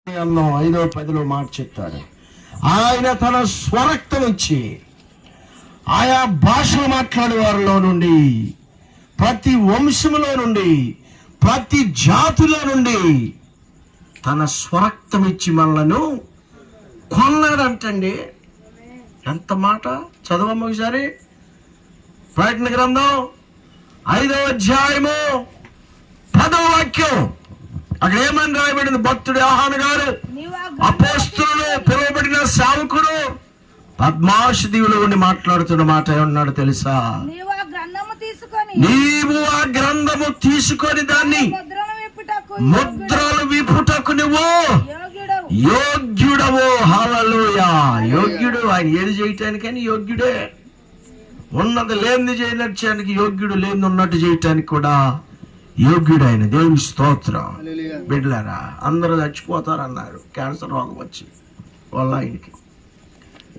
5:10 మాట చెప్తాడు. ఆయన తన స్వరక్తం ఇచ్చి ఆయా భాషలు మాట్లాడే వారిలో నుండి, ప్రతి వంశములో నుండి, ప్రతి జాతిలో నుండి తన స్వరక్తం ఇచ్చి మనలను కొన్నాడంటండి. ఎంత మాట! చదవమ్మ ఒకసారి. ప్రకటన గ్రంథం 5వ అధ్యాయము 10వ వాక్యం. అక్కడ ఏమని రాయబడింది? భక్తుడు యోహాను గారు, అపోస్తలుడు, పిలువబడిన సేవకుడు పద్మాష దీవులో ఉండి మాట్లాడుతున్న మాట ఏమన్నాడు తెలుసా? నీవు ఆ గ్రంథము తీసుకొని దాన్ని ముద్రలు విప్పుటకు నువ్వు యోగ్యుడవు. హల్లెలూయా! యోగ్యుడు. ఆయన ఏది చేయటానికని యోగ్యుడే. ఉన్నది లేనిది చేయడానికి యోగ్యుడు, లేనిది ఉన్నట్టు చేయటానికి కూడా యోగ్యుడు ఆయన. దేవుని స్తోత్రం. బిడ్డలారా, అందరూ చచ్చిపోతారన్నారు క్యాన్సర్ రోగం వచ్చి వాళ్ళ ఆయనకి.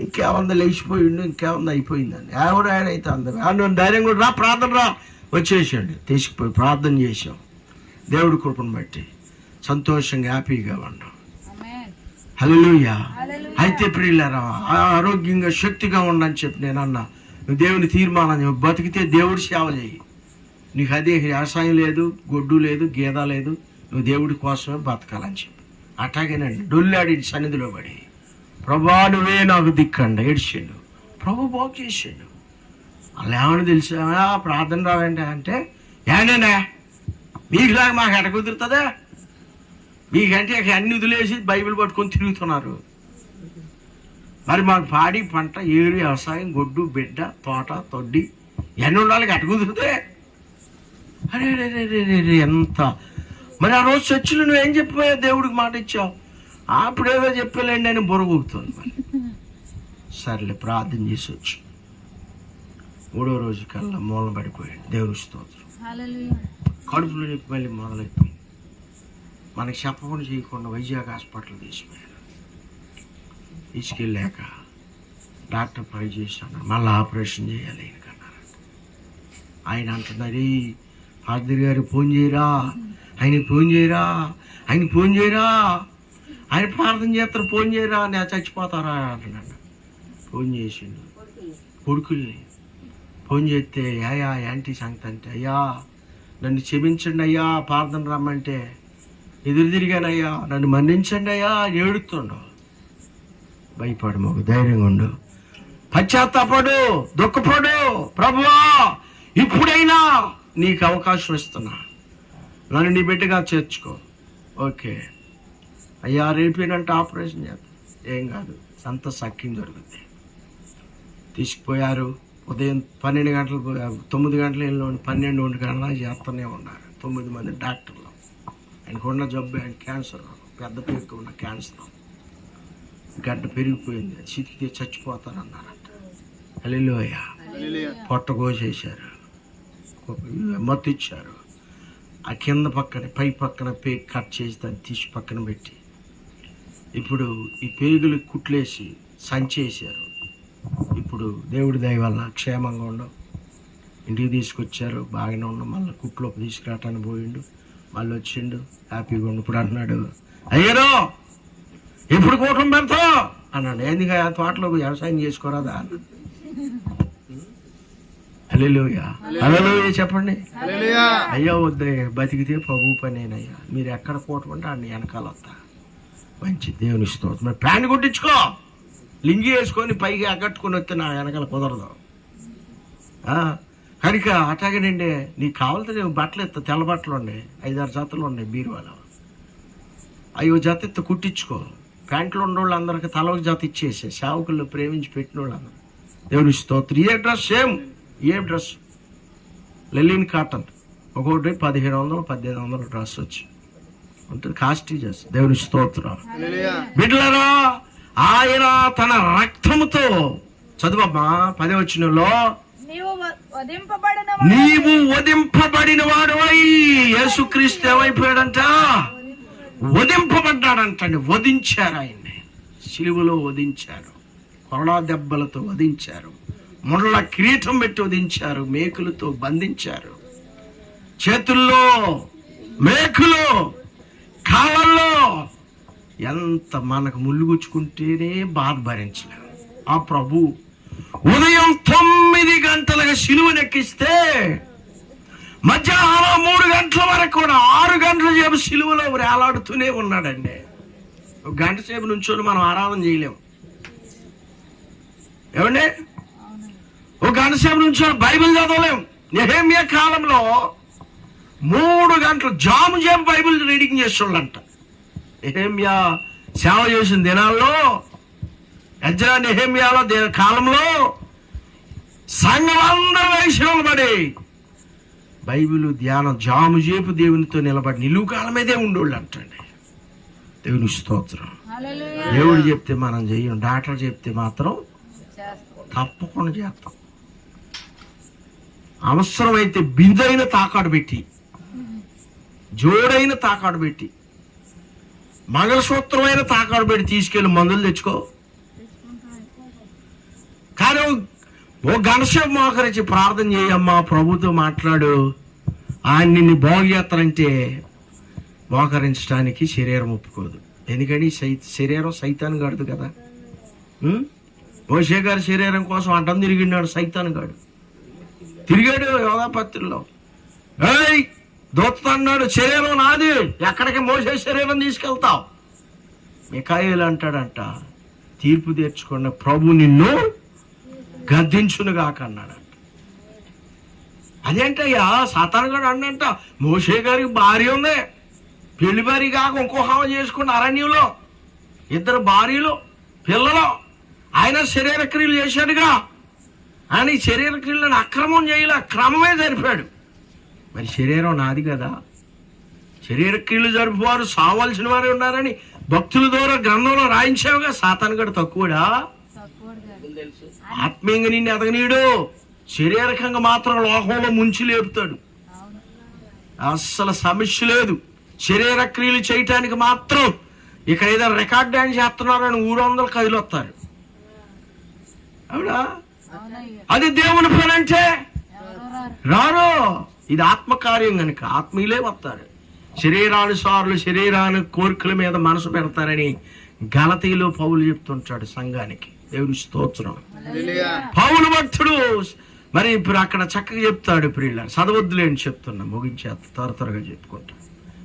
ఇంకేముంది, లేచిపోయిండు, ఇంకేముంది, అయిపోయిందని. ఎవరు ఆయన అయితే అందరూ ధైర్యం కూడా రా, ప్రార్థన రా, వచ్చేసాడు. తీసుకుపోయి ప్రార్థన చేసాం. దేవుడి కృపను బట్టి సంతోషంగా హ్యాపీగా ఉన్నాం. హల్లెలూయా! అయితే ప్రియులారా, ఆరోగ్యంగా శక్తిగా ఉండని చెప్పి నేను అన్నా. నువ్వు దేవుని తీర్మానం, బతికితే దేవుడి సేవ చేయి. నీకు అదే వ్యవసాయం లేదు, గొడ్డు లేదు, గేద లేదు, నువ్వు దేవుడి కోసమే బతకాలని చెప్పి అట్లాగేనండి. డొల్లాడి సన్నిధిలో పడి, ప్రభా నువ్వే నాకు దిక్కండి ఏడ్చాడు. ప్రభు బాగు చేసాడు. అలా ఏమని తెలుసా? ప్రార్థన రావండి అంటే, ఏంటనే మీకులాగా మాకు ఎట కుదురుతుందా? మీకంటే అన్ని వదిలేసి బైబిల్ పట్టుకొని తిరుగుతున్నారు. మరి మాకు పాడి పంట, ఏరు, వ్యవసాయం, గొడ్డు, బిడ్డ, తోట, తొడ్డి ఇవన్నీ ఉండాలి, ఎట కుదురుతాయి? అరే ఎంత! మరి ఆ రోజు చర్చిలో నువ్వేం చెప్పిపోయావు? దేవుడికి మాట ఇచ్చావు. అప్పుడేదో చెప్పలేండి అని బుర్రగొక్కుతుంది. మరి సర్లే ప్రార్థన చేసి వచ్చు. 3వ రోజు కల్లా మూలం పడిపోయాడు. దేవుని స్తోత్రం. కడుపులో నొప్పి మళ్ళీ మొదలైపోయింది. మనకి చెప్పకుండా చేయకుండా వైజాగ్ హాస్పిటల్ తీసుకుపోయారు. తీసుకెళ్ళాక డాక్టర్ ట్రై చేశాను, మళ్ళీ ఆపరేషన్ చేయాలి ఆయనకన్నారు. ఆయన అంటున్నారు, ఫాదర్ గారు ఫోన్ చేయరా, ఆయనకి ఫోన్ చేయరా, ఆయనకి ఫోన్ చేయరా, ఆయన ప్రార్థన చేస్తారు, ఫోన్ చేయరా, నేను చచ్చిపోతారా అంటున్నాడు. ఫోన్ చేసిండు కొడుకుల్ని. ఫోన్ చేస్తే, అయ్యా యాంటీ సంగతి అంటే, అయ్యా నన్ను క్షమించండి అయ్యా, ప్రార్థన రమ్మంటే ఎదురు తిరిగానయ్యా, నన్ను మన్నించండి అయ్యా, ఏడుతుండు. భయపడు, మాకు ధైర్యంగా ఉండు, పశ్చాత్తాపడు, దుఃఖపడు, ప్రభువా ఇప్పుడైనా నీకు అవకాశం ఇస్తున్నా, నన్ను నీ బిడ్డగా చేర్చుకో. ఓకే అయ్యా, రేపేనంటే ఆపరేషన్ చేద్దాం, ఏం కాదు, అంత సఖ్యం జరుగుతుంది. తీసుకుపోయారు. ఉదయం 12 గంటలకు, 9 గంటల 12 గంటల చేస్తూనే ఉన్నారు. 9 మంది డాక్టర్లు. ఆయనకున్న జబ్బు, ఆయన క్యాన్సర్, పెద్ద పేరుకు ఉన్న క్యాన్సర్, గడ్డ పెరిగిపోయింది, చితికితే చచ్చిపోతారన్నారంట. హల్లెలూయా! పొట్ట కోసేశారు, మత్తు ఇచ్చారు. ఆ కింద పక్కన, పై పక్కన పేగు కట్ చేసి దాన్ని తీసి పక్కన పెట్టి, ఇప్పుడు ఈ పేగులు కుట్లేసి సంచేశారు. ఇప్పుడు దేవుడి దయ వల్ల క్షేమంగా ఉండవు. ఇంటికి తీసుకొచ్చారు, బాగానే ఉన్నాం. మళ్ళీ కుట్లోకి తీసుకురావటానికి పోయిండు, మళ్ళీ వచ్చిండు, హ్యాపీగా ఉండు. ఇప్పుడు అంటున్నాడు, అయ్యారో ఎప్పుడు కూటం పెడతావు అన్నాడు. ఎందుకు ఆ తోటలో వ్యవసాయం చేసుకోరాదా? హల్లెలూయా! హల్లెలూయా చెప్పండి. అయ్యా వద్దే, బతికితే ప్రభు పనేనయ్యా, మీరు ఎక్కడ కూటమంటే అన్ని వెనకాల వస్తా. మంచి దేవుని స్తోత్రం. మరి ప్యాంట్ కుట్టించుకో, లింగి వేసుకొని పైకి ఎగ్గట్టుకొని వస్తే నా వెనకాల కుదరదు. కనుక అట్లాగేనండి, నీకు కావాలంటే నేను బట్టలు ఎత్తా, తెల్ల బట్టలు ఉన్నాయి, 5-6 జతలు ఉన్నాయి బీరువాలో, అయ్యో జత ఎత్త కుట్టించుకో. ప్యాంట్లు ఉన్నోళ్ళు అందరికి తల ఒక జత ఇచ్చేసే, సేవకుల్లో ప్రేమించి పెట్టిన వాళ్ళు అందరూ. దేవుని స్తోత్రం. ఏ డ్రెస్ సేమ్, ఏ డ్రెస్ లెలిన్ కాటన్, ఒక్కొక్కటి 1500 1800 డ్రెస్ వచ్చి ఉంటుంది, కాస్ట్లీ డ్రెస్. దేవుని స్తోత్రం. బిడ్డలారా, ఆయన తన రక్తముతో, చదువమ్మా 10వ వచనంలో, నీవు వధింపబడిన వాడవై. యేసుక్రీస్తు ఏమైపోయాడంట? వధింపబడ్డాడంటండి. వధించారు ఆయన్ని, సిలువలో వధించారు, కొరడా దెబ్బలతో వధించారు, ముళ్ళ కిరీటం పెట్టి వధించారు, మేకులతో బంధించారు, చేతుల్లో మేకులు, కాళ్ళల్లో ఎంత మనకు ముళ్ళు గుచ్చుకుంటేనే బాధ భరించలేము. ఆ ప్రభు ఉదయం 9 గంటలుగా సిలువనెక్కిస్తే మధ్యాహ్నం 3 గంటల వరకు కూడా 6 గంటల సేపు సిలువలో వేలాడుతూనే ఉన్నాడండి. ఒక గంట సేపు నుంచొని మనం ఆరాధన చేయలేము. ఏమండి, ఒక గంట సేపు నుంచొని బైబిల్ చదవలేము. నెహెమ్యా కాలంలో 3 గంటలు జాము చేపు బైబిల్ రీడింగ్ చేసేవాళ్ళంట. నెహెమ్యా సేవ చేసిన దినాల్లో, ఎజ్రా నెహెమ్యాలో కాలంలో సంఘం అందరూ వైశ్యులు పడి బైబిల్ ధ్యానం జాము చేపు దేవునితో నిలబడి నిలువు కాలం మీదే ఉండేవాళ్ళు అంటండి. దేవుని స్తోత్రం. దేవుడు చెప్తే మనం చెయ్యం, డాక్టర్ చెప్తే మాత్రం తప్పకుండా చేస్తాం. అవసరమైతే బిందైన తాకాడు పెట్టి, జోడైన తాకాడు పెట్టి, మంగళసూత్రమైన తాకాడు పెట్టి తీసుకెళ్ళి మందులు తెచ్చుకో. కానీ ఓ గణసేపు మోకరించి ప్రార్థన చేయమ్మా, ప్రభుతో మాట్లాడు, ఆయన నిన్ను బాగు చేస్తానంటే మోకరించడానికి శరీరం ఒప్పుకోదు. ఎందుకని శరీరం సైతాన్ గాడు కదా. మోషే గారి శరీరం కోసం అడ్డం తిరిగినాడు సైతాన్ గాడు. తిరిగాడు యోధాపత్రిలో. ఏయ్ దూత అన్నాడు, శరీరం నాది, ఎక్కడికి మోసే శరీరం తీసుకెళ్తావు? మిఖాయేలు అంటాడంట, తీర్పు తీర్చుకున్న ప్రభు నిన్ను గద్దించునుగాక అన్నాడంట. అదేంటయ్యా సాతాను గారు అన్నంట, మోషే గారికి భార్య ఉంది, పెళ్లి భార్య కాక ఇంకో హామ చేసుకున్న అరణ్యంలో 2 భార్యలు పిల్లలు, ఆయన శరీర క్రియలు చేశాడుగా. ఆయన ఈ శరీర క్రియలను అక్రమం చేయలే, క్రమమే జరిపాడు. మరి శరీరం నాది కదా, శరీర క్రియలు జరుపువారు సావాల్సిన వారే ఉన్నారని భక్తుల ద్వారా గ్రంథంలో రాయించావుగా. సాతాను గడు తక్కువడా? ఆత్మీయంగా నిన్ను ఎదగనీడు, శరీరకంగా మాత్రం లోకంలో ముంచి లేపుతాడు. అస్సలు సమస్య లేదు. శరీర క్రియలు చేయటానికి మాత్రం ఇక్కడ ఏదో రికార్డ్ డాన్స్ చేస్తున్నారని 300 కదిలి వస్తారు. అవునా? అది దేవుని పని అంటే రారు. ఇది ఆత్మకార్యం కనుక ఆత్మీయులే వస్తారు. శరీరానుసారులు శరీరానికి కోరికల మీద మనసు పెడతారని గలతీలో పౌలు చెప్తుంటాడు సంఘానికి. దేవుని స్తోత్రం. పౌలు భక్తుడు మరి ఇప్పుడు అక్కడ చక్కగా చెప్తాడు. ప్రియులారా చదవద్దులేని చెప్తున్నా, ముగించే త్వరగా చెప్పుకుంటా.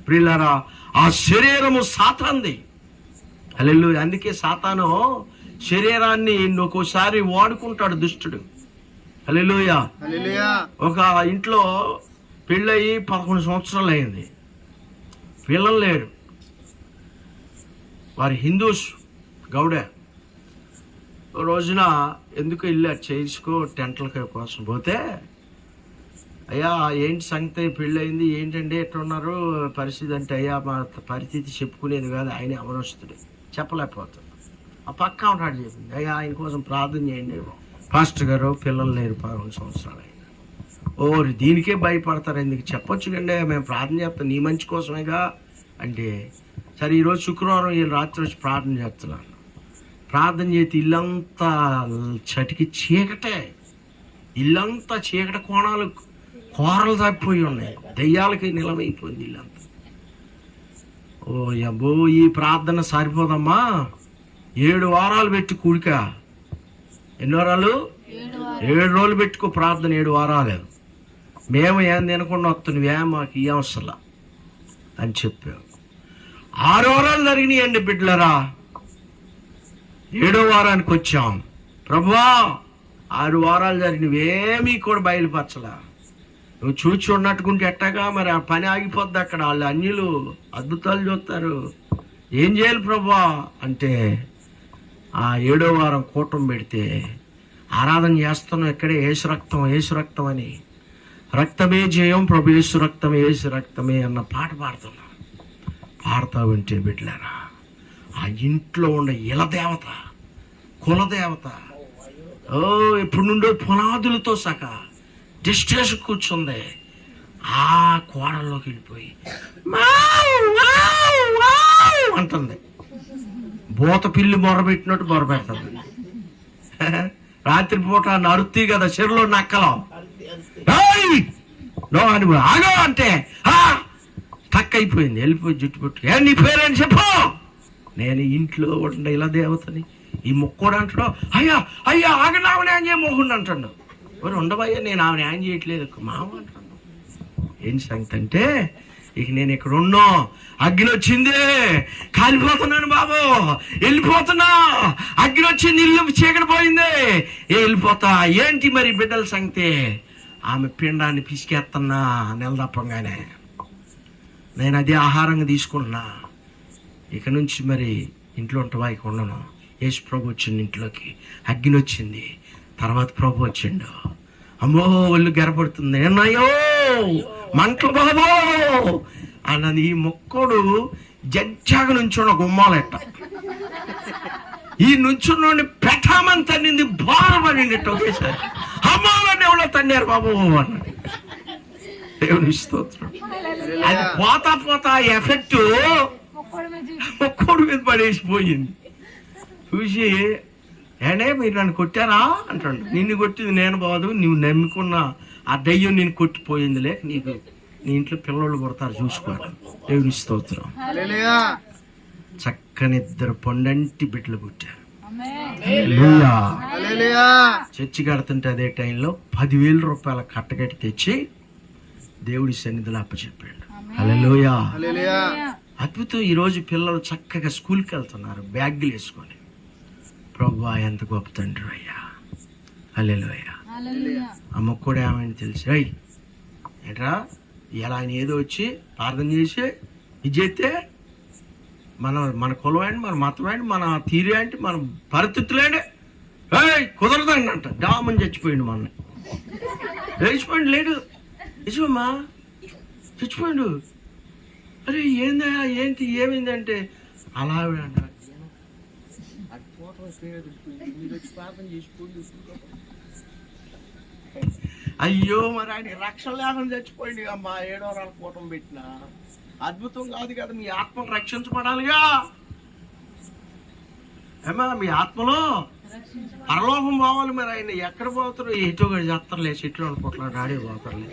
ప్రియులారా ఆ శరీరము సాతాంది. హల్లెలూయా. అందుకే సాతాను శరీరాన్ని ఒక్కోసారి వాడుకుంటాడు దుష్టుడు. హల్లెలూయా. ఒక ఇంట్లో పెళ్ళయి 11 సంవత్సరాలు అయింది, పిల్లలు లేరు. వారి హిందూస్ గౌడ రోజున ఎందుకు వెళ్ళారు చేసుకో టెంట్ల కోసం పోతే, అయ్యా ఏంటి సంగతి, పెళ్ళి అయింది ఏంటంటే ఎట్లున్నారు పరిస్థితి అంటే, అయ్యా మా పరిస్థితి చెప్పుకునేది కాదు, ఆయన అవనస్తుడు చెప్పలేకపోతాడు. ఆ పక్క ఉంటాడు చెప్పింది, అయ్యా ఆయన కోసం ప్రార్థన చేయండి పాస్టర్ గారు, పిల్లలు లేరు 11 సంవత్సరాలు అయినా. ఓరి దీనికే భయపడతారు, ఎందుకు చెప్పొచ్చు కండి, మేము ప్రార్థన చేస్తాం నీ మంచి కోసమేగా అంటే. సరే ఈరోజు శుక్రవారం ఈ రాత్రి వచ్చి ప్రార్థన చేస్తున్నాను. ప్రార్థన చేసి ఇల్లంతా చటికి చీకటే, ఇల్లంతా చీకటి కూరలు తప్పిపోయి ఉన్నాయి, దెయ్యాలకి నిలవైపోయింది ఇల్లంతా. ఓ అబ్బో ఈ ప్రార్థన సరిపోదమ్మా, 7 వారాలు పెట్టి కూడిక. ఎన్ని వారాలు? 7 రోజులు పెట్టుకో ప్రార్థన, 7 వారాలు. మేము ఏం తినకుండా వస్తున్నావే, మాకు ఈ అవసరం అని చెప్పావు. 6 వారాలు జరిగినాయండి బిడ్డలరా. 7వ వారానికి వచ్చాం. ప్రభువా 6 వారాలు జరిగినవేమీ కూడా బయలుపరచలా. నువ్వు చూచి ఉన్నట్టుకుంటే ఎట్టగా మరి ఆ పని ఆగిపోద్ది అక్కడ. వాళ్ళు అన్యులు అద్భుతాలు చూస్తారు. ఏం చేయాలి ప్రభువా అంటే, ఆ 7వ వారం కూటం పెడితే ఆరాధన చేస్తున్నాం. ఇక్కడే యేసు రక్తం యేసు రక్తం అని, రక్తమే జయం ప్రభు యేసు రక్తం యేసు రక్తమే అన్న పాట పాడుతున్నాం. పాడతా ఉంటే బిడ్డలారా ఆ ఇంట్లో ఉన్న ఇలదేవత కులదేవత ఎప్పుడు నుండో పునాదులతో సహా డిస్ట్రెస్ కూర్చుంది. ఆ కోడల్లోకి వెళ్ళిపోయి అంటుంది. బోత పిల్లి మొరబెట్టినట్టు మొరబెడుతుంది. రాత్రిపూట నరుత్తి కదా చెరులో నక్కలో అని ఆగో అంటే టక్ అయిపోయింది. వెళ్ళిపోయి జుట్టు పెట్టి నీ పేరని చెప్పు, నేను ఇంట్లో ఉండే ఇలా దేవతని ఈ మొక్కోడు అంటాడు, అయ్యా అయ్యా ఆగండి ఆమె న్యాయం చేయ మొహుండి అంటాడు. మరి ఉండవయ్యా నేను ఆమె న్యాయం చేయట్లేదు మామ అంటాడు. ఏం సంగతి అంటే, ఇక నేను ఇక్కడ ఉన్నా, అగ్ని వచ్చింది, కాలిపోతున్నాను బాబు, వెళ్ళిపోతున్నా, అగ్ని వచ్చింది, ఇల్లు చీకటి పోయింది, వెళ్ళిపోతా. ఏంటి మరి బిడ్డల సంగతి? ఆమె పిండాన్ని పిసికేస్తున్నా నెల తప్పంగానే, నేను అదే ఆహారంగా తీసుకుంటున్నా. ఇక నుంచి మరి ఇంట్లో ఉంటావా? ఇక ఉండను. యేసు ప్రభు వచ్చింది ఇంట్లోకి, అగ్ని వచ్చింది, తర్వాత ప్రభు వచ్చిండు. అమ్మో ఒళ్ళు గెరపడుతుంది, అన్నయ్యో మంటలు బాబో అన్నది. ఈ మొక్కోడు జడ్జాగా నుంచున్న గుమ్మాలెట్ట, ఈ నుంచున్నోడిని పెట్టామని తన్నింది, బాధపడింది ఒకేసారి. అమ్మాలని ఎవరో తన్నారు బాబు అన్నాడు. దేవుని స్తోత్రం. అది పోతా పోతా ఎఫెక్ట్ ఒక్కోడి మీద పడేసిపోయింది. చూసి, ఏనే మీరు నన్ను కొట్టారా అంటాడు. నిన్ను కొట్టింది నేను బాదు, నువ్వు నమ్ముకున్న ఆ దయ్యం నేను కొట్టిపోయిందిలే, నీకు నీ ఇంట్లో పిల్లలు కొడతారు చూసుకోవాలి. దేవుని స్తోత్రం. చక్కని 2 పొండంటి బిడ్డలు పుట్టారు. చర్చి కడుతుంటే అదే టైంలో 10,000 రూపాయల కట్టగట్టి తెచ్చి దేవుడి సన్నిధిలో అప్పచెప్పాడు. హల్లెలూయా. అద్భుతం. ఈరోజు పిల్లలు చక్కగా స్కూల్కి వెళ్తున్నారు బ్యాగులు వేసుకొని. ప్రభువా ఎంత గొప్ప తండ్రి అయ్యా. హల్లెలూయా. అమ్మ కూడా ఏమైనా తెలిసి, ఏంట్రా ఇలా ఆయన ఏదో వచ్చి ప్రార్థన చేసి ఇది చేస్తే మన కులం ఏంటి, మన మతం ఏంటి, మన తీరు ఏంటి, మన పరిస్థితులేంటి, కుదరదండి అంట. డామని చచ్చిపోయిండు, మొన్న లేచిపోయిండు, లేడు నిజమమ్మా చచ్చిపోయిండు. అరే ఏందా ఏంటి ఏమైందంటే అలా అంట. అయ్యో మరి ఆయన రక్షణ లేకుండా చచ్చిపోయింది అమ్మా. 7వ వారాల కూటం పెట్టిన అద్భుతం కాదు కదా. మీ ఆత్మలు రక్షించబడాలిగా ఏమా, మీ ఆత్మలో పరలోకం పోవాలి. మరి ఆయన ఎక్కడ పోతారు? ఎటో కూడా చేస్తారులే, చెట్లు అనుకుంటున్నాడు, ఆడే పోతారులే.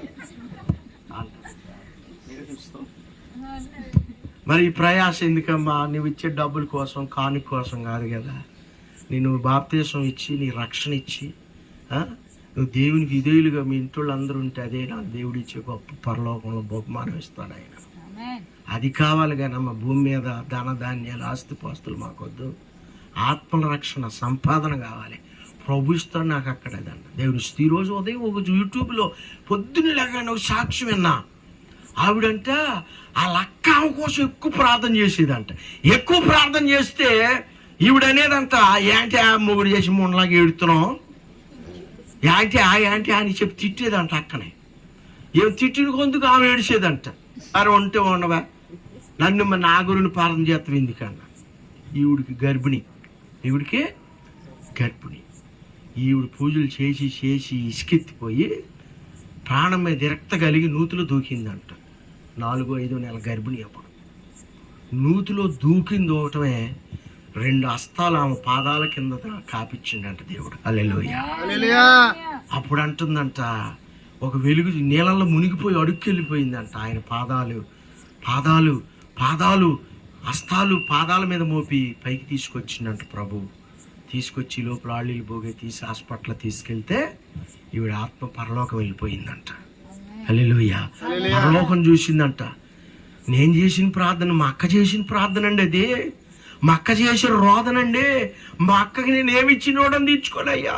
మరి ఈ ప్రయాస ఎందుకమ్మా? నువ్వు ఇచ్చే డబ్బుల కోసం, కానుక కోసం కాదు కదా. నేను బాప్తీసం ఇచ్చి, నీ రక్షణ ఇచ్చి, నువ్వు దేవునికి విధేయులుగా మీ ఇంట్లో అందరూ ఉంటే అదే నాకు దేవుడు ఇచ్చే గొప్ప పరలోకంలో బహుమానం ఇస్తాడు ఆయన. అది కావాలి కానమ్మా. భూమి మీద ధన ధాన్యాలు, ఆస్తిపాస్తులు మాకొద్దు. ఆత్మల రక్షణ, సంపాదన కావాలి. ప్రభు ఇస్తాడు నాకు అక్కడ. అదండి దేవుడు. ఈరోజు ఉదయం ఒక యూట్యూబ్లో పొద్దున్న లేక ఒక సాక్ష్యం విన్నా. ఆవిడంట వాళ్ళ అక్క ఆమె కోసం ఎక్కువ ప్రార్థన చేసేదంట. ఎక్కువ ప్రార్థన చేస్తే ఈవిడనేదంట, ఏంటి ఆ మొగుడు చేసి మొన్నలాగా ఏడుతున్నాం, ఏంటి అని చెప్పి తిట్టేదంట. అక్కనే ఏం తిట్టిన కొందుకు ఆమె ఏడిచేదంట. అరే ఉంటే ఉండవా, నన్ను నా గురిని ప్రార్థన చేస్తాం ఎందుకన్నా. ఈవిడికి గర్భిణి, ఈవిడ పూజలు చేసి చేసి ఇసుకెత్తిపోయి ప్రాణం మీద విరక్త కలిగి నూతిలో దూకిందంట. 4-5 నెలల గర్భిణి. అప్పుడు నూతిలో దూకిందోవటమే 2 హస్తాలు ఆమె పాదాల కింద కాపిచ్చిండంట దేవుడు. హల్లెలూయా. అప్పుడు అంటుందంట, ఒక వెలుగు నీళ్ళల్లో మునిగిపోయి అడుక్కెళ్ళిపోయిందంట. ఆయన పాదాలు హస్తాలు పాదాల మీద మోపి పైకి తీసుకొచ్చిందంట ప్రభు. తీసుకొచ్చి లోపల ఆళ్ళీలు పోగే తీసి హాస్పిటల్ తీసుకెళ్తే ఈవిడ ఆత్మ పరలోకం వెళ్ళిపోయిందంట. హల్లెలూయా. పరలోకం చూసిందంట. నేను చేసిన ప్రార్థన, మా అక్క చేసిన ప్రార్థన అండి అది. మా అక్క చేసిన రోదనండి. మా అక్కకి నేను ఏమిచ్చినోడని తీర్చుకోనయ్యా.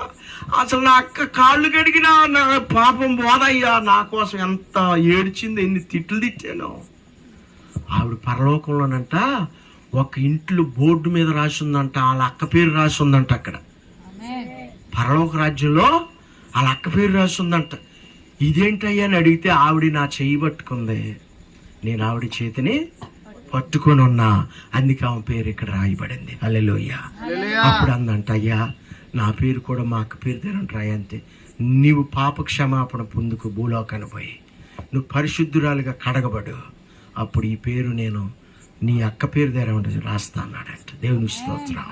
అసలు నా అక్క కాళ్ళు కడిగినా నా పాపం పోదయ్యా. నా కోసం ఎంత ఏడ్చింది, ఎన్ని తిట్లు తిట్టాను. ఆవిడ పరలోకంలోనంట ఒక ఇంట్లో బోర్డు మీద రాసి ఉందంట, వాళ్ళ అక్క పేరు రాసి ఉందంట. అక్కడ పరలోక రాజ్యంలో వాళ్ళ అక్క పేరు రాసి ఉందంట. ఇదేంటయ్యా అని అడిగితే ఆవిడ నా చెయ్యి పట్టుకుంది, నేను ఆవిడ చేతిని పట్టుకొని ఉన్నా, అందుకే ఆమె పేరు ఇక్కడ రాయబడింది. హల్లెలూయా. అప్పుడు అందంట, అయ్యా నా పేరు కూడా మా అక్క పేరు తెరంటాయి అంతే. నీవు పాప క్షమాపణ పొందుకు భూలోకాన్ని పోయి నువ్వు పరిశుద్ధురాలుగా కడగబడు, అప్పుడు ఈ పేరు నేను నీ అక్క పేరు దగ్గర ఉంటుంది రాస్తా అన్నాడంట. దేవుని స్తోత్రం.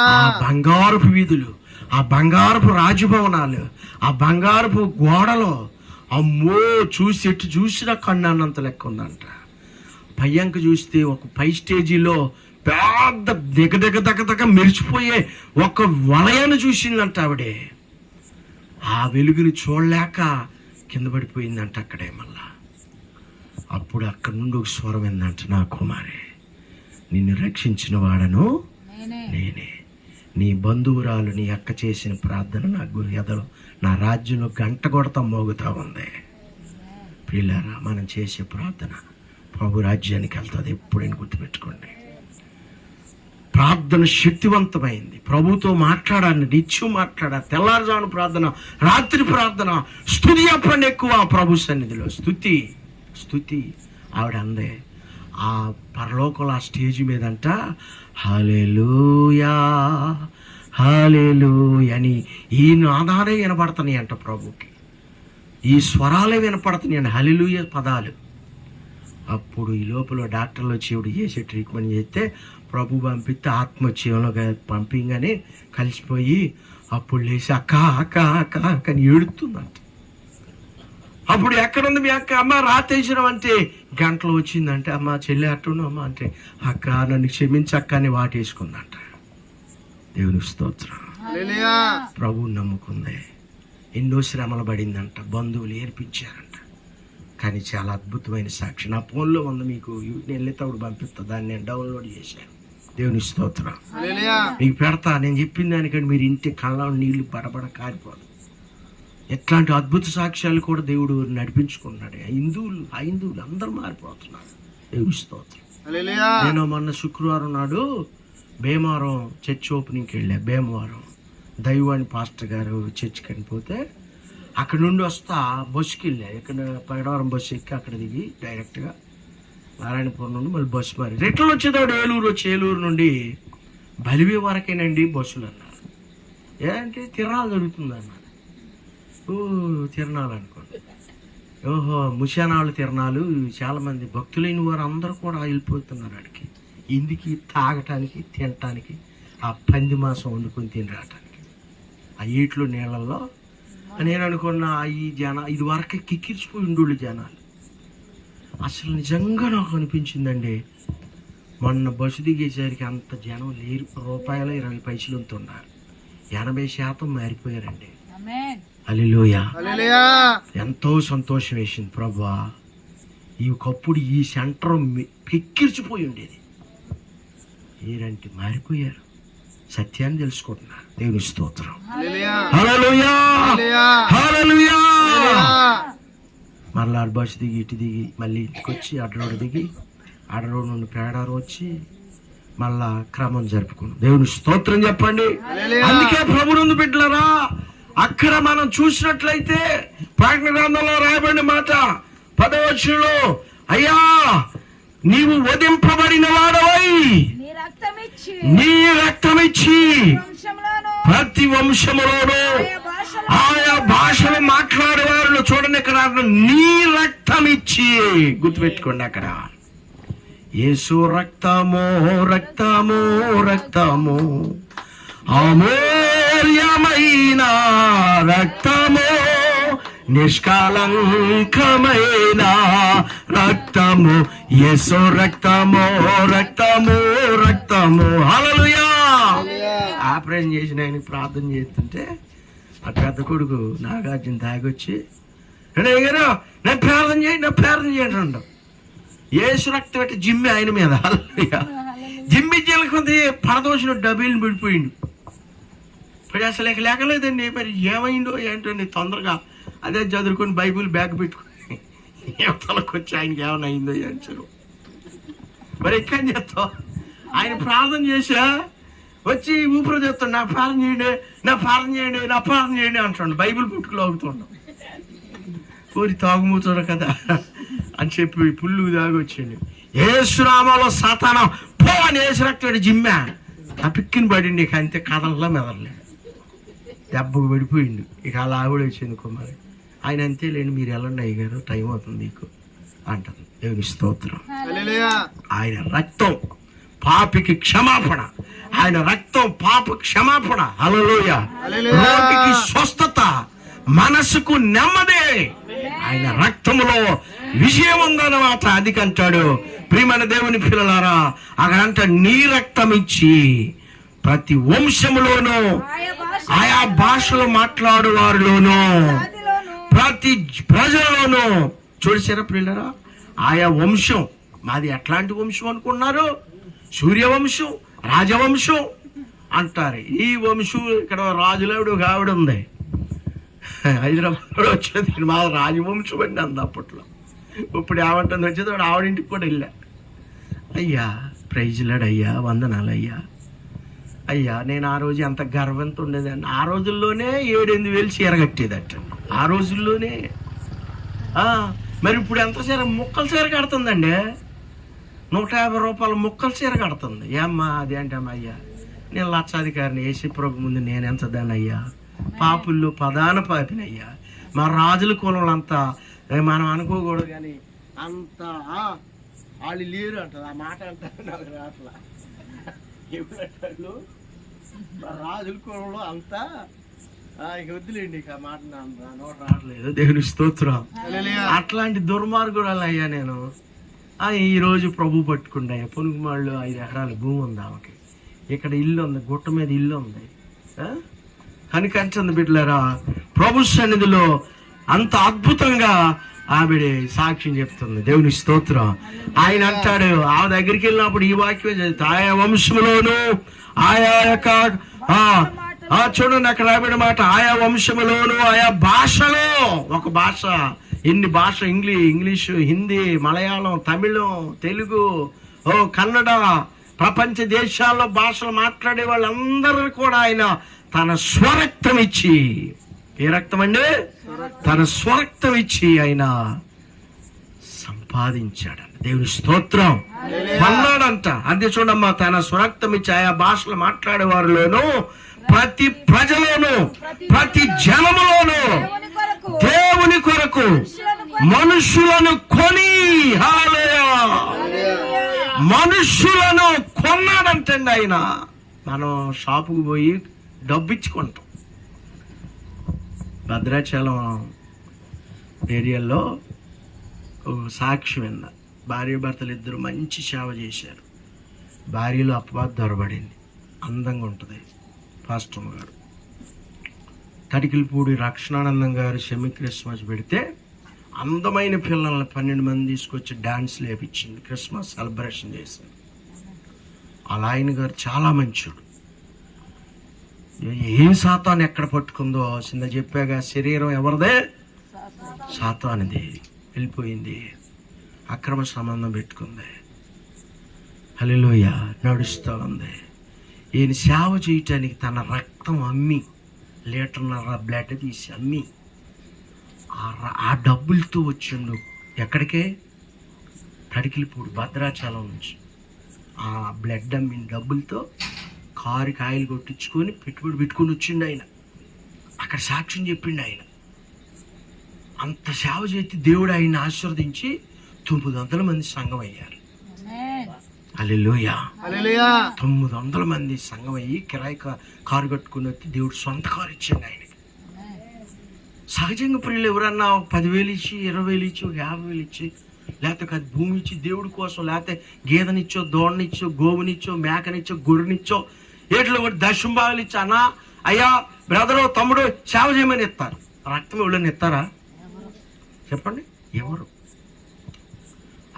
ఆ బంగారపు వీధులు, ఆ బంగారపు రాజభవనాలు, ఆ బంగారపు గోడలో అమ్మో చూసి ఎటు చూసినా కన్ను అన్నంత లెక్క ఉందంట. పయ్యంక చూస్తే ఒక పై స్టేజీలో పెద్ద దిగ మెరిచిపోయే ఒక వలయాన్ని చూసిందంట ఆవిడే. ఆ వెలుగుని చూడలేక కింద పడిపోయిందంట అక్కడే. మళ్ళా అప్పుడు అక్కడి నుండి ఒక స్వరం ఏందంట, నా కుమారి, నిన్ను రక్షించిన వాడను నేనే. నీ బంధువురాలు నీ అక్క చేసిన ప్రార్థన నా ఎదలో, నా రాజ్యంలో గంట కొడతా మోగుతా ఉంది. ప్రియులారా, మనం చేసే ప్రార్థన ప్రభు రాజ్యానికి వెళ్తుంది. ఎప్పుడైనా గుర్తుపెట్టుకోండి, ప్రార్థన శక్తివంతమైంది. ప్రభుతో మాట్లాడాలి, నిత్యం మాట్లాడాలి. తెల్లారుజామున ప్రార్థన, రాత్రి ప్రార్థన, స్తుతి చెప్పండి ఎక్కువ ప్రభు సన్నిధిలో. స్తుతి ఆవిడ అందే ఆ పరలోకంలో ఆ స్టేజ్ మీదంట హల్లెలూయా హల్లెలూయా అని ఈ నాదాలే వినపడుతున్నాయి అంట ప్రభుకి. ఈ స్వరాలే వినపడుతున్నాయి అండి, హల్లెలూయా పదాలు. అప్పుడు ఈ లోపల డాక్టర్లు వచ్చి ఇవిడు చేసే ట్రీట్మెంట్ చేస్తే ప్రభు పంపిస్తే ఆత్మజీవంలో పంపించగానే కలిసిపోయి అప్పుడు లేచి అక్క అక్క అక్క అక్క అని ఏడుతుందంట. అప్పుడు ఎక్కడుంది మీ అక్క? అమ్మ రాత్రేశ్వరం అంటే గంటలు వచ్చిందంటే, అమ్మ చెల్లి అట్టును అమ్మ అంటే, అక్క నన్ను క్షమించక్క అని వాటేసుకుందంట. దేవుని స్తోత్రం. ప్రభువు నమ్ముకుంది. ఎన్నో శ్రమలు పడిందంట, బంధువులు ఏర్పించారంట. కానీ చాలా అద్భుతమైన సాక్షి నా ఫోన్లో ఉంది, మీకు నేను వెళ్ళేటప్పుడు పంపిస్తా, దాన్ని నేను డౌన్లోడ్ చేశాను. దేవుని స్తోత్రం. మీకు పెడతా. నేను చెప్పిన దానికంటే మీరు ఇంటి కళ్ళ నీళ్లు బడబడ కారిపోదు. ఎట్లాంటి అద్భుత సాక్ష్యాలు కూడా దేవుడు నడిపించుకున్నాడు. హైందువులు అందరూ మారిపోతున్నారు. దేవుని స్తోత్రం. నేను మొన్న శుక్రవారం నాడు భీమవరం చర్చ్ ఓపెనింగ్కి వెళ్ళా. భీమవరం దైవాని పాస్టర్ గారు చర్చ్కి వెళ్ళిపోతే అక్కడ నుండి వస్తా బస్సుకి వెళ్ళా. ఇక్కడ పగడవరం బస్సు ఎక్కి అక్కడ దిగి డైరెక్ట్గా నారాయణపురం నుండి మళ్ళీ బస్సు మారి రిటర్న్ వచ్చేదాడు ఏలూరు నుండి బలివి వరకేనండి బస్సులు అన్నారు. ఏంటంటే తిరణాలు జరుగుతుంది అన్నారు. తిరణాలు అనుకోండి. ఓహో ముషానాళ్ళు తిరణాలు. చాలామంది భక్తులైన వారు అందరూ కూడా వెళ్ళిపోతున్నారు అడికి. ఇందుకి తాగటానికి తినటానికి ఆ పంది మాంసం వండుకొని తిని రావటానికి ఆ ఈట్లు నీళ్ళల్లో. నేను అనుకున్న ఈ ఇది వరకు కిక్కిరిచిపోయి ఉండోళ్ళు జనాలు. అసలు నిజంగా నాకు అనిపించిందండి, మొన్న బస్సు దిగేసరికి అంత జనం లేరు. ₹20 ఉంటున్నారు. 80% మారిపోయారండి. హల్లెలూయా. ఎంతో సంతోషం వేసింది. ప్రభువా, ఒకప్పుడు ఈ సెంటర్ కిక్కిరిచిపోయి ఉండేది. ఏరంటే మారిపోయారు, సత్యాన్ని తెలుసుకుంటున్నారు. దేవుని స్తోత్రం. హల్లెలూయా హల్లెలూయా. మళ్ళీ బస్సు దిగి ఇటు దిగి మళ్ళీ ఇంటికి వచ్చి అడ్రోడ్ దిగి అడ్రోడ్ నుండి పేడారు వచ్చి మళ్ళా క్రమం జరుపుకున్నాం. దేవుని స్తోత్రం చెప్పండి. అందుకే ప్రభునందు బిడ్డలారా, అక్కడ మనం చూసినట్లయితే ప్రకటన గ్రంథంలో రాయబడిన మాట 10వ వచనంలో, అయ్యా నీవు వధింపబడిన వాడవై నీ రక్తమిచ్చి ప్రతి వంశములోనూ ఆయా భాషలు మాట్లాడేవారు చూడండి. ఇక్కడ నీ రక్తమిచ్చి, గుర్తుపెట్టుకోండి, అక్కడ యేసు రక్తము రక్తము రక్తము అమూల్యమైన రక్తము నిష్కళంకమైన రక్తము యేసు రక్తము రక్తము రక్తము. హల్లెలూయా. ఆపరేషన్ చేసిన ఆయన ప్రార్థన చేస్తుంటే ఆ పెద్ద కొడుకు నాగార్జున తాగొచ్చి, గారు నేను ప్రార్థన చేయండి అంటాం. యేసు రక్తం పెట్టి జిమ్మి ఆయన మీద. హల్లెలూయా. జిమ్మి జీలకుంది పడదోసిన డబ్బులు పడిపోయిండు. ఇప్పుడు అసలు లేకలేదండి. మరి ఏమైందో ఏంటో తొందరగా అదే చదువుకొని బైబిల్ బ్యాగ్ పెట్టుకుని తలకు వచ్చి ఆయనకి ఏమైనా అయిందో ఏంటారు. మరి ఎక్కడ చేస్తావు? ఆయన ప్రార్థన చేసా వచ్చి ఊపిరి చేస్తాడు, నా ప్రార్థన చేయండి నా ప్రార్థన చేయండి నా ప్రార్థన చేయండి అంటాడు. బైబిల్ పుట్టుకులో అవుతున్నాం. ఊరి తాగుమూతాడు కదా అని చెప్పి పుల్లు తాగొచ్చిండు. యేసునామములో సాతానా పో అని యేసు రక్తం జిమ్మా ఆ పిక్కిని పడింది. ఇక అంతే, కథల్లో మెదరలేదు, దెబ్బకు పడిపోయిండు. ఇక అలా ఆవిడ వచ్చింది కుమారి. ఆయన అంతేలేండి, మీరు వెళ్ళండి అయ్యగారు, టైం అవుతుంది మీకు అంటారు. దేవుని స్తోత్రం. ఆయన రక్తం పాపికి క్షమాపణ, ఆయన రక్తం పాప క్షమాపణ. హల్లెలూయా. రోగికి స్వస్థత, మనసుకు నెమ్మది. ఆయన రక్తములో విజయం ఉందన్నమాట. అది కంటాడు ప్రియమైన దేవుని పిల్లలారా, అక్కడంట నీ రక్తం ఇచ్చి ప్రతి వంశములోనూ ఆయా భాషలు మాట్లాడు వారిలోనూ ప్రతి ప్రజల్లోనూ చూసారా పిల్లరా, ఆయా వంశం. మాది ఎట్లాంటి వంశం అనుకున్నారు? సూర్యవంశం, రాజవంశం అంటారు. ఈ వంశం ఇక్కడ రాజులేవుడు ఒక ఆవిడ ఉంది, హైదరాబాద్ వచ్చేది, మా రాజవంశం అండి అంది అప్పట్లో. ఇప్పుడు ఏమంటుంది వచ్చేది, ఆవిడింటికి కూడా వెళ్ళా. అయ్యా ప్రైజ్లాడు అయ్యా, వందనాలు అయ్యా. అయ్యా నేను ఆ రోజు ఎంత గర్వంతో ఉండేదాన్ని. ఆ రోజుల్లోనే 7-8 చీర కట్టేదట, ఆ రోజుల్లోనే. మరి ఇప్పుడు ఎంత చీర, ముక్కల చీర కడుతుందండి, 150 రూపాయల ముక్కల చీర కడుతుంది. ఏమ్మా అది ఏంటమ్మా? అయ్యా నేను లక్షాధికారిని, యేసు ప్రభు ముందు నేను ఎంత దాన్ని అయ్యా, పాపుల్లో ప్రధాన పాపినయ్యా. మా రాజుల కులంలో మనం అనుకోకూడదు కానీ అంత వాళ్ళు లేరు అంటారు. ఆ మాట అంటారు నాకు రాట్లా. ఎప్పుడంటారు మా రాజుల కులంలో అంతా ఇక వద్దులేండి, ఇక మాట నోట రావట్లేదు. దేవుని స్తోత్రం. అట్లాంటి దుర్మార్గుడు అయ్యా నేను. ఈరోజు ప్రభు పట్టుకుంటా. పొనుగుమాళ్ళు 5 ఎకరాల భూమి ఉంది ఆమెకి, ఇక్కడ ఇల్లు ఉంది, గుట్ట మీద ఇల్లు ఉంది. కనికంచంది బిడ్డలారా, ప్రభు సన్నిధిలో అంత అద్భుతంగా ఆవిడ సాక్ష్యం చెప్తుంది. దేవుని స్తోత్రం. ఆయన అంటాడు, ఆ దగ్గరికి వెళ్ళినప్పుడు ఈ వాక్యం చదివితే, ఆయా వంశములోను ఆయా యొక్క చూడండి అక్కడ రాబడిన మాట, ఆయా వంశములోను ఆయా భాషలో, ఒక భాష, ఎన్ని భాష, ఇంగ్లీషు, హిందీ, మలయాళం, తమిళం, తెలుగు, కన్నడ, ప్రపంచ దేశాల్లో భాషలు మాట్లాడే వాళ్ళందరూ కూడా ఆయన తన స్వరక్తం ఇచ్చి, ఏ రక్తం అండి? తన స్వరక్తం ఇచ్చి ఆయన సంపాదించాడు. దేవుని స్తోత్రం. కొన్నాడంట. అంతే చూడమ్మా, తన స్వరక్తం ఇచ్చి ఆయా భాషలు మాట్లాడే వారిలోను ప్రతి ప్రజలోను ప్రతి జనములోను దేవుని కొరకు మనుషులను కొని, హల్లెలూయా, మనుషులను కొన్నాడంటండి ఆయన. మనం షాపుకు పోయి డబ్బు ఇచ్చుకుంటాం. భద్రాచలం ఏరియాలో సాక్షి విన్న, భార్య భర్తలు ఇద్దరు మంచి సేవ చేశారు. భార్యలో అపవాదం దొరబడింది. అందంగా ఉంటుంది పాస్టర్ గారు. తడికిలపూడి రక్షణానందం గారు సెమీ క్రిస్మస్ పెడితే అందమైన పిల్లల్ని 12 మంది తీసుకొచ్చి డాన్స్ లేపించింది, క్రిస్మస్ సెలబ్రేషన్ చేశారు. అలా ఆయన గారు చాలా మంచోడు. ఏం సాతాను ఎక్కడ పట్టుకుందో చిన్న చెప్పాగా, శరీరం ఎవరిదే? సాతానిది. వెళ్ళిపోయింది, అక్రమ సంబంధం పెట్టుకుంది. హల్లెలూయా, నడుస్తూ ఉంది. ఈయన సేవ చేయటానికి తన రక్తం అమ్మి, 1.5 లీటర్ బ్లడ్ తీసి అమ్మి, ఆ డబ్బులతో వచ్చిండు ఎక్కడికే? తడికిలపూడి భద్రాచలం నుంచి. ఆ బ్లడ్ అమ్మిన డబ్బులతో కారుకి ఆయిల్ కొట్టించుకొని పెట్టుబడి పెట్టుకొని వచ్చిండు ఆయన. అక్కడ సాక్ష్యం చెప్పిండు ఆయన. అంత సేవ చేసి దేవుడు ఆయన ఆశీర్వదించి 900 మంది సంఘం అయ్యారు. హల్లెలూయా, 900 మంది సంఘం అయ్యి కిరాయి కారు కట్టుకుని వచ్చి దేవుడు సొంత కారు ఇచ్చిండు ఆయనకి. సహజంగా ప్రియులు ఎవరన్నా 10,000 ఇచ్చి, 20,000 ఇచ్చి, 50,000 ఇచ్చి, లేకపోతే అది భూమి ఇచ్చి దేవుడి కోసం, లేకపోతే గేదెనిచ్చో, దోడనిచ్చో, గోవునిచ్చో, మేకనిచ్చో, గొర్రెనిచ్చో, ఏట్లో కూడా దశంభాగాలు ఇచ్చి, అన్నా అయ్యా బ్రదరు తమ్ముడు సేవ చేయమని ఇస్తారు. రక్తం ఎవరైనా ఇస్తారా చెప్పండి? ఎవరు?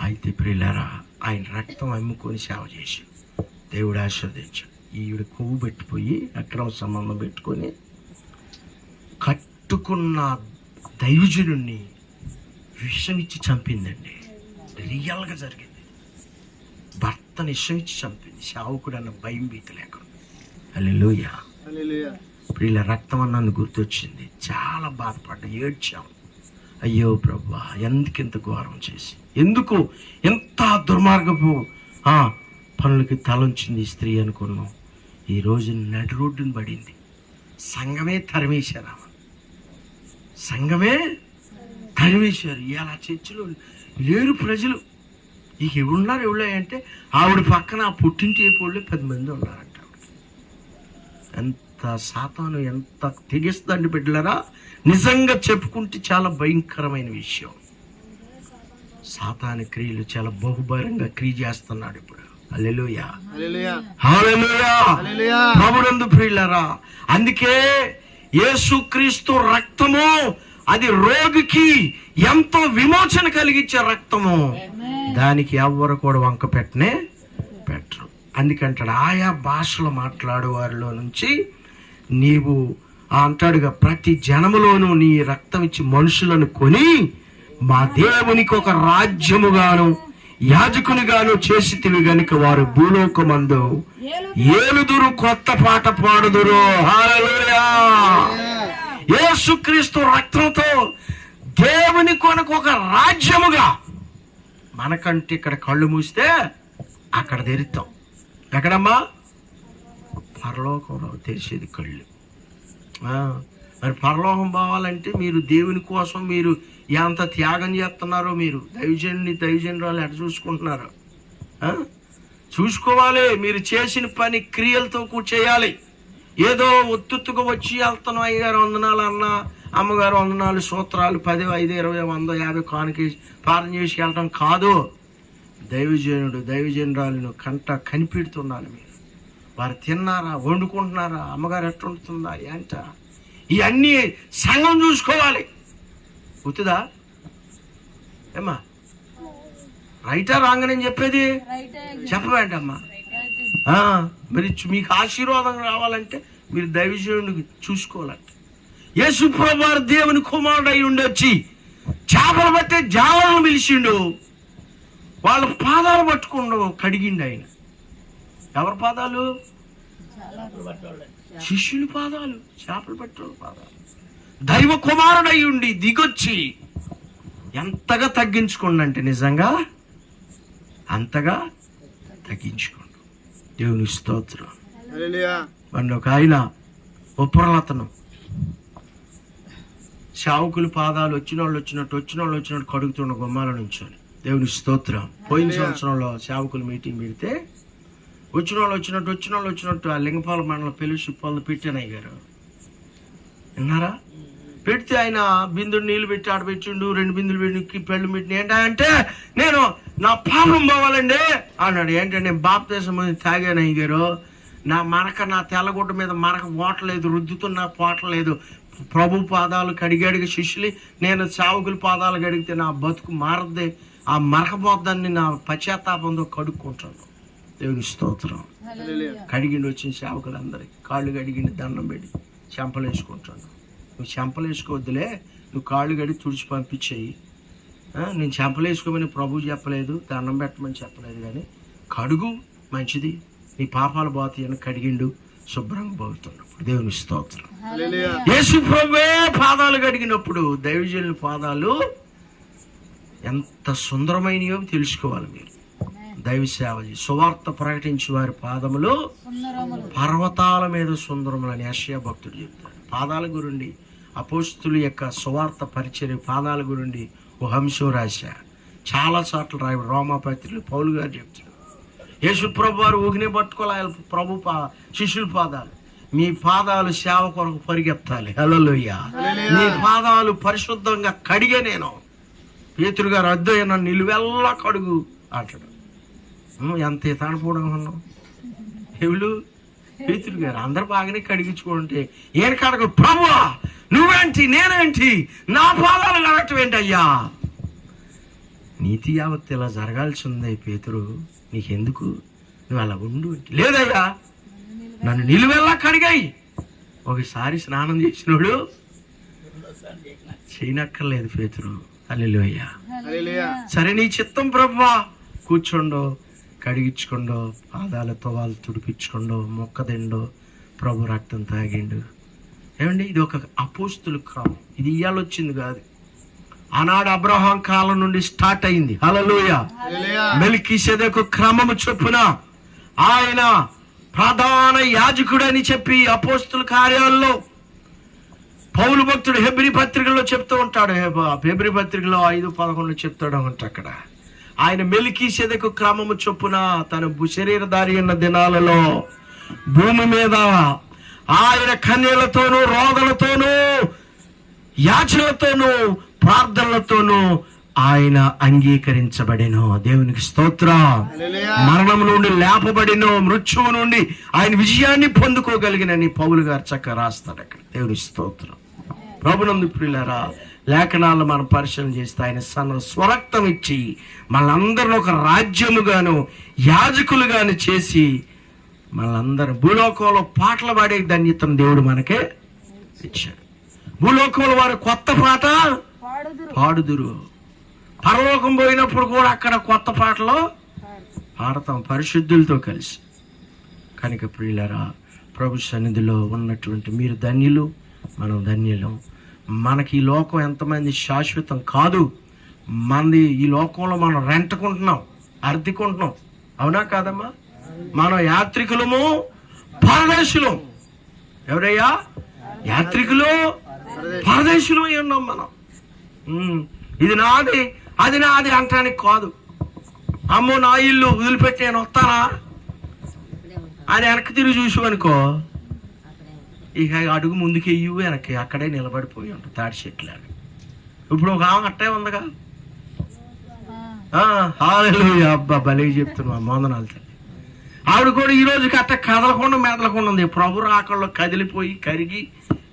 అయితే ప్రియులారా, ఆయన రక్తం అమ్ముకొని సేవ చేసి దేవుడు ఆశీర్వదించాడు. ఈవిడ కొవ్వు పెట్టిపోయి అక్రమ సంబంధం పెట్టుకొని కట్టుకున్న దైవజనుడిని విషం ఇచ్చి చంపిందండి. రియల్గా జరిగింది. భర్తని విషం ఇచ్చి చంపింది. సేవకుడు అన్న భయం భీతి లేకుండా. హల్లెలూయా. ప్రియుల రక్తం అన్నందుకు గుర్తొచ్చింది. చాలా బాధపడ్డా, ఏడ్చాం. అయ్యో ప్రభువా, ఎందుకింత ఘోరం చేసి, ఎందుకు ఎంత దుర్మార్గపు పనులకి తలంచింది ఈ స్త్రీ అనుకున్నాం. ఈరోజు నడి రోడ్డును పడింది. సంఘమే తరిమేశారు, సంఘమే తరిమేశారు. ఇలా చర్చిలో లేరు ప్రజలు. ఇక ఎవరున్నారు? ఎవరంటే ఆవిడ పక్కన ఆ పుట్టింటి వాళ్ళు 10 మంది ఉన్నారంట. ఎంత సాతాను ఎంత తెగిస్తుందండి బిడ్డలారా. నిజంగా చెప్పుకుంటే చాలా భయంకరమైన విషయం. సాతాను క్రియలు చాలా బహుభారంగా క్రియ చేస్తున్నాడు ఇప్పుడు. హల్లెలూయా, హల్లెలూయా, హల్లెలూయా, హల్లెలూయా. ప్రభునందు ప్రియులారా, అందుకే యేసుక్రీస్తు రక్తము అది రోగికి ఎంతో విమోచన కలిగించే రక్తము. దానికి ఎవ్వరు కూడా వంక పెట్టరు. అందుకంటాడు ఆయా భాషలు మాట్లాడే వారిలో నుంచి నీవు అంటాడుగా, ప్రతి జనములోనూ నీ రక్తం ఇచ్చి మనుషులను కొని మా దేవునికి ఒక రాజ్యముగాను యాజకునిగాను చేసితివి గనుక వారు భూలోకమందు ఏలుదురు, కొత్త పాట పాడుదురు. హల్లెలూయా. యేసుక్రీస్తు రక్తంతో దేవుని కొరకు ఒక రాజ్యముగా, మనకంటే ఇక్కడ కళ్ళు మూస్తే అక్కడ తెరుతాం. ఎక్కడమ్మా? పరలోకంలో తెరిచేది కళ్ళు. మరి పరలోకం పోవాలంటే మీరు దేవుని కోసం మీరు ఎంత త్యాగం చేస్తున్నారో, మీరు దైవజనురాలు ఎట చూసుకుంటున్నారు? చూసుకోవాలి. మీరు చేసిన పని క్రియలతో చేయాలి. ఏదో ఒత్తుగా వచ్చి వెళ్తున్నాం, అయ్యగారు వందనాలు అన్న, అమ్మగారు వందనాలు, సూత్రాలు 10, 5, 20, 100, 50 కానుక పాలన చేసి వెళ్ళటం కాదు. దైవజనురాలను కనిపెడుతున్నారు మీరు. వారు తిన్నారా, వండుకుంటున్నారా, అమ్మగారు ఎట్లా వండుతుందా ఏంట, ఇవన్నీ సంఘం చూసుకోవాలి. గుర్తుదా ఏమ్మా? రైటా రాంగనని చెప్పేది చెప్పవేంటమ్మా? మరి మీకు ఆశీర్వాదం రావాలంటే మీరు దైవజనుడిని చూసుకోవాలంట. యేసు ప్రభువు దేవుని కుమారుడు అయి ఉండొచ్చి చేపలు పట్టే జాలను పిలిచిండు, వాళ్ళ పాదాలు పట్టుకుండు, కడిగిండు ఆయన. ఎవరి పాదాలు? శిష్యుల పాదాలు, చేపలు పట్టే పాదాలు. దైవ కుమారుడు అయి ఉండి దిగొచ్చి ఎంతగా తగ్గించుకోండి అంటే నిజంగా అంతగా తగ్గించుకోండి. దేవుని స్తోత్రం. మన ఒక ఆయన ఉపరలతను శావుకుల పాదాలు వచ్చిన వాళ్ళు వచ్చినట్టు కడుగుతున్న గుమ్మాల నుంచొని. దేవుని స్తోత్రం. పోయిన సంవత్సరంలో శావుకులు మీటింగ్ పెడితే వచ్చిన వాళ్ళు వచ్చినట్టు ఆ లింగపాల మండలం పెళ్లి పెట్టానయ్య గారు విన్నారా? పెడితే ఆయన బిందుడు నీళ్ళు పెట్టి ఆడబెట్టిండు, 2 బిందులు పెట్టి పెళ్లి పెట్టిన. ఏంటంటే నేను నా పాపం పోవాలండి అన్నాడు. ఏంటంటే నేను బాప్తీసం తాగాను అయ్య గారు, నా తెల్లగుడ్డ మీద మరక పోవట్లేదు, రుద్దుతున్నా పోవట్లేదు. ప్రభు పాదాలు కడిగాడిగా శిష్యులు, నేను సావుకుల పాదాలు కడిగితే నా బతుకు మారద్ది, ఆ మరకపోద్దాన్ని నా పశ్చాత్తాపంతో కడుక్కుంటాను. దేవుని స్తోత్రం. కడిగిండి వచ్చిన సేవకులందరికీ కాళ్ళు కడిగిండి, దండం పెట్టి చెంపలు వేసుకుంటాను. నువ్వు చెంపలు వేసుకోవద్దులే, నువ్వు కాళ్ళు కడిగి తుడిచి పంపించేయి. నేను చెంపలు వేసుకోమని ప్రభు చెప్పలేదు, దండం పెట్టమని చెప్పలేదు, కానీ కడుగు మంచిది, నీ పాపాలు పోతాయి అని కడిగిండు, శుభ్రంగా పోతున్నప్పుడు. దేవుని స్తోత్రం. యేసు ప్రభువే పాదాలు కడిగినప్పుడు దైవజనుల పాదాలు ఎంత సుందరమైనయో తెలుసుకోవాలి మీరు. దైవ సేవ సువార్త ప్రకటించి వారి పాదములు పర్వతాల మీద సుందరములు అని యెషయా భక్తుడు చెప్తాడు. పాదాల గురుండి అపోస్తుల యొక్క సువార్త పరిచర్య పాదాల గురుండి ఓ హంసో రాశా చాలా చోట్ల రాయ. రోమాపత్రికలు పౌలు గారు చెప్తాడు, యేసు ప్రభు వారు ఊగినే పట్టుకోవాలి ప్రభు శిష్యుల పాదాలు. మీ పాదాలు సేవ కొరకు పరిగెత్తాలి. హల్లెలూయా. మీ పాదాలు పరిశుద్ధంగా కడిగే నేను. పేతురు గారు అద్దయిన నిలువెల్లా కడుగు అంటాడు. ఎంత తాడిపోవడం ఉన్నాం ఎవరు? పేతురు గారు. అందరు బాగానే కడిగించుకుంటే ఏం కడగ? ప్రభువా నువ్వేంటి నేనేంటి, నా పాదాలు కడగటం ఏంటయ్యా? నీతి యావత్ ఇలా జరగాల్సి ఉంది పేతురు, నీకెందుకు, నువ్వు అలా ఉండు. లేదయ్యా నన్ను నిలువెల్లా కడిగాయి. ఒకసారి స్నానం చేసినోడు చేయనక్కర్లేదు పేతురు. హల్లెలూయా. సరే నీ చిత్తం ప్రభువా, కూర్చోండో, కడిగించుకోండో, పాదాలతో వాళ్ళు తుడిపించుకోండో, మొక్క తిండో, ప్రభు రక్తం తాగిండు. ఏమండి ఇది ఒక అపోస్తుల క్రమం. ఇది ఇవాళ వచ్చింది కాదు, ఆనాడు అబ్రహాం కాలం నుండి స్టార్ట్ అయింది. హల్లెలూయా. మెల్కీసెదెకు క్రమము చొప్పున ఆయన ప్రధాన యాజకుడని చెప్పి అపోస్తుల కార్యాల్లో పౌలు భక్తుడు హెబ్రీ పత్రికలో చెప్తూ ఉంటాడు. హెబ్రీ పత్రికలో 5:11 చెప్తాడు అంట. అక్కడ ఆయన మెల్కీసెదెకు క్రమము చొప్పున తన శరీరధారి ఉన్న దినాలలో భూమి మీద ఆయన కన్యలతోనూ, రోదలతోనూ, యాచనలతోనూ, ప్రార్థనలతోనూ ఆయన అంగీకరించబడెను. దేవునికి స్తోత్రం. మరణం నుండి లేపబడినో, మృత్యువు నుండి ఆయన విజయాన్ని పొందుకోగలిగినని పౌలు గారు చక్కగా రాస్తాడు అక్కడ. దేవునికి స్తోత్రం. ప్రభునందు ప్రియులారా, లేఖనాలను మనం పరిశీలన చేస్తే ఆయన స్వరక్తం ఇచ్చి మనందరిని ఒక రాజ్యముగాను యాజకులుగాను చేసి మనందరం భూలోకంలో పాటలు పాడే ధన్యతను దేవుడు మనకే ఇచ్చాడు. భూలోకంలో వారు కొత్త పాట పాడుదురు. పరలోకం పోయినప్పుడు కూడా అక్కడ కొత్త పాటలు పాడతాం పరిశుద్ధులతో కలిసి. కనుక ప్రియులారా, ప్రభు సన్నిధిలో ఉన్నటువంటి మీరు ధన్యులు, మనం ధన్యులం. మనకి ఈ లోకం ఎంతమంది శాశ్వతం కాదు. మనది ఈ లోకంలో మనం రెంటుకుంటున్నాం, అద్దెకుంటున్నాం. అవునా కాదమ్మా? మనం యాత్రికులము, పరదేశులం. ఎవరయ్యా? యాత్రికులు, పరదేశులు అయి ఉన్నాం మనం. ఇది నాది, అది నాది అంటానికి కాదు. అమ్మో నా ఇల్లు వదిలిపెట్టి నేను వస్తానా అని వెనక్కి తిరిగి చూసావనుకో, ఇక అడుగు ముందుకు వెయ్యి వెనక్కి అక్కడే నిలబడిపోయి ఉంటాం తాడి చెట్లాగా. ఇప్పుడు ఒక ఆమె అట్టే ఉందిగా. హల్లెలూయా. అబ్బా భలే చెప్తున్నా, మోదనాలు తల్లి. ఆవిడ కూడా ఈ రోజుకి అట్ట కదలకుండా మెదలకుండా ఉంది. ప్రభు రాకల్లో కదిలిపోయి కరిగి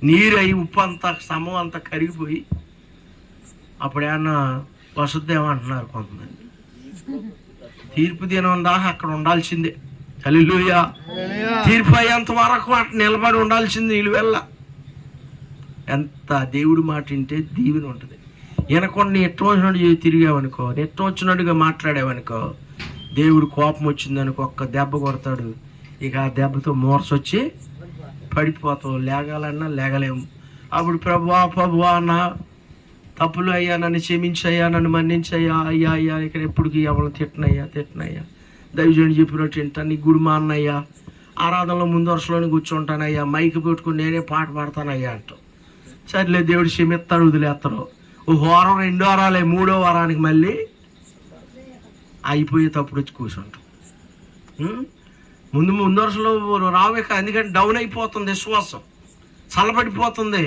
నీరు అయి ఉప్పు అంతా సమం అంతా కరిగిపోయి అప్పుడేమన్నా వసద్దేమంటున్నారు కొంతమంది. తీర్పు దినం దాకా అక్కడ ఉండాల్సిందే. హల్లెలూయా. తీర్పు అయ్యేంత వరకు అట్లా నిలబడి ఉండాల్సింది. వీళ్ళు వెళ్ళ ఎంత దేవుడి మాట వింటే దీవెన ఉంటుంది. వెనకొండి ఎట్టం వచ్చినట్టు తిరిగావనుకో, ఎట్టం వచ్చినట్టుగా మాట్లాడావనుకో, దేవుడు కోపం వచ్చిందనుకో ఒక్క దెబ్బ కొడతాడు. ఇక ఆ దెబ్బతో మోర్సొచ్చి పడిపోతావు. లేగాలన్నా లేగలేము. అప్పుడు ప్రభువా నా తప్పులు అయ్యా, నన్ను క్షమించయ్యా, నన్ను మన్నించయ్యా, అయ్యా అయ్యా ఇక్కడ ఎప్పటికీ ఎవరిని తిట్టనయ్యా దైవజనుడు చెప్పినట్టు వింటాను. నీ గుడి మా అన్నయ్యా, ఆరాధనలో ముందు వరుసలోనే కూర్చుంటానయ్యా, మైకి పెట్టుకుని నేనే పాట పాడతానయ్యా అంటావు. సర్లే దేవుడు క్షమిస్తాడు, వదిలేస్తాడు. ఓ వారం, 2 వారాలే, 3వ వారానికి మళ్ళీ అయిపోయేటప్పుడు వచ్చి కూర్చుంటాం. ముందు వరుసలో రావేక, ఎందుకంటే డౌన్ అయిపోతుంది, విశ్వాసం చల్లబడిపోతుంది.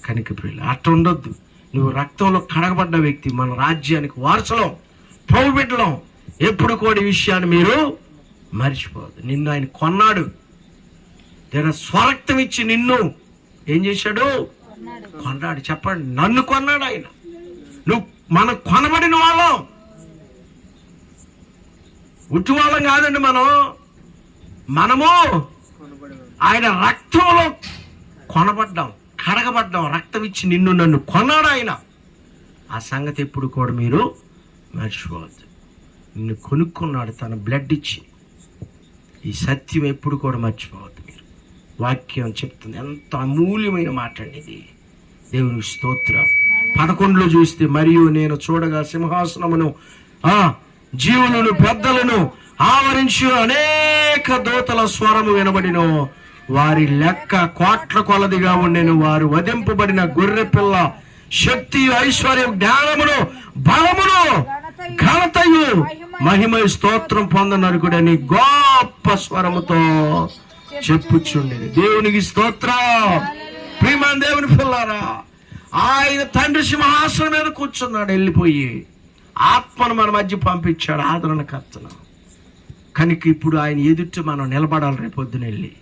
కనుక ప్రియులు అట్ట ఉండొద్దు. నువ్వు రక్తంలో కడగబడ్డ వ్యక్తి, మన రాజ్యానికి వారసులం, ప్రభు బిడ్డలం. ఎప్పుడు కూడా ఈ విషయాన్ని మీరు మర్చిపోవద్దు. నిన్ను ఆయన కొన్నాడు. నేను స్వరక్తం ఇచ్చి నిన్ను ఏం చేశాడు? కొన్నాడు. చెప్పండి, నన్ను కొన్నాడు ఆయన. నువ్వు మనం కొనబడిన వాళ్ళం, ఉట్టి వాళ్ళం కాదండి. మనము ఆయన రక్తంలో కొనబడ్డాం, కడగబడ్డాం. రక్తం ఇచ్చి నిన్ను నన్ను కొన్నాడు ఆయన. ఆ సంగతి ఎప్పుడు కూడా మీరు మర్చిపోవద్దు. నిన్ను కొనుక్కున్నాడు తన బ్లడ్ ఇచ్చి. ఈ సత్యం ఎప్పుడు కూడా మర్చిపోవద్దు. మీరు వాక్యం చెప్తుంది, ఎంత అమూల్యమైన మాట అండి ఇది. దేవునికి స్తోత్రం. 11లో చూస్తే, మరియు నేను చూడగా సింహాసనమును జీవులను పెద్దలను ఆవరించి అనేక దూతల స్వరము వినబడినో, వారి లెక్క కోట్ల కొలదిగా ఉండెను. వారు వధింపబడిన గొర్రె పిల్ల శక్తి, ఐశ్వర్యం, జ్ఞానమును, బలమును, ఘనతయు, మహిమ, స్తోత్రం పొందనరుకుడని గొప్ప స్వరముతో చెప్పుచుండేది. దేవునికి స్తోత్రం. ప్రియమైన దేవుని పిల్లారా, ఆయన తండ్రి సింహాసనం మీద కూర్చున్నాడు. వెళ్ళిపోయి ఆత్మను మన మధ్య పంపించాడు, ఆదరణకర్తను. కనుక ఇప్పుడు ఆయన ఎదుట మనం నిలబడాలి. రేపొద్దున వెళ్ళి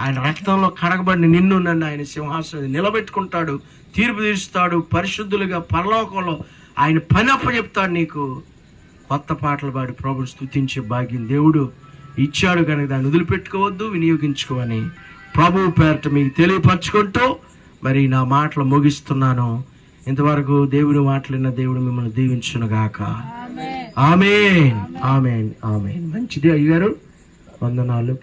ఆయన రక్తంలో కడగబడిన నిన్ను నన్ను ఆయన సింహాసనం నిలబెట్టుకుంటాడు, తీర్పు తీరుస్తాడు. పరిశుద్ధులుగా పరలోకంలో ఆయన పని అప్పచెప్తాడు. నీకు కొత్త పాటలు పాడి ప్రభుని స్తుతించే భాగ్యం దేవుడు ఇచ్చాడు. కనుక దాన్ని వదిలిపెట్టుకోవద్దు, వినియోగించుకోవని ప్రభువు పేరట మీకు తెలియపరచుకుంటూ మరి నా మాటలు ముగిస్తున్నాను. ఇంతవరకు దేవుని మాటలున్న దేవుడు మిమ్మల్ని దీవించునుగాక. ఆమేన్, ఆమేన్, ఆమేన్. మంచిది అయ్యగారు, వందనాలు.